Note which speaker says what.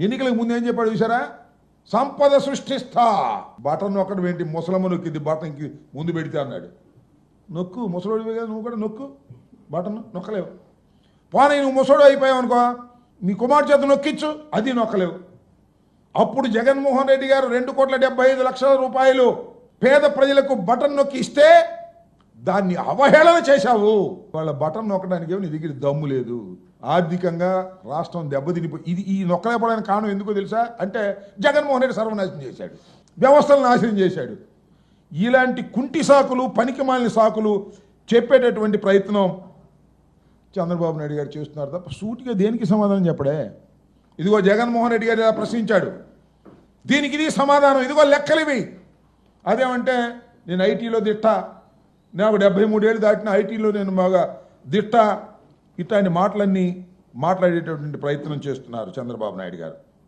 Speaker 1: ఎన్నికలకు ముందు ఏం చెప్పాడు చూసారా? సంపద సృష్టిస్తా. బటన్ నొక్కడం ఏంటి? ముసలమ్మ నొక్కింది బటన్కి ముందు పెడితే అన్నాడు. నొక్కు, ముసలోడివే కదా నువ్వు కూడా నొక్కు, బటన్ నొక్కలేవు. పోనీ నువ్వు ముసలోడు అయిపోయావు అనుకో, మీ కుమార్ చేత నొక్కించు, అది నొక్కలేవు. అప్పుడు జగన్మోహన్ రెడ్డి గారు 2,75,00,000 రూపాయలు పేద ప్రజలకు బటన్ నొక్కి ఇస్తే దాన్ని అవహేళన చేశావు. వాళ్ళ బటన్ నొక్కడానికి నీ దగ్గర దమ్ము లేదు. ఆర్థికంగా రాష్ట్రం దెబ్బతినిపోయి ఈ నొక్కలేపడానికి కారణం ఎందుకో తెలుసా? అంటే జగన్మోహన్ రెడ్డి సర్వనాశనం చేశాడు, వ్యవస్థలను నాశనం చేశాడు. ఇలాంటి కుంటి సాకులు, పనికిమాలిన సాకులు చెప్పేటటువంటి ప్రయత్నం చంద్రబాబు నాయుడు గారు చేస్తున్నారు తప్ప సూటిగా దేనికి సమాధానం చెప్పడే. ఇదిగో జగన్మోహన్ రెడ్డి గారు ఇలా ప్రశ్నించాడు, దీనికి ఇది సమాధానం, ఇదిగో లెక్కలు ఇవి. అదేమంటే నేను ఐటీలో దిట్ట, నాకు 73 ఏళ్ళు దాటిన ఐటీలో నేను బాగా దిట్ట, ఇట్లాంటి మాటలన్నీ మాట్లాడేటటువంటి ప్రయత్నం చేస్తున్నారు చంద్రబాబు నాయుడు గారు.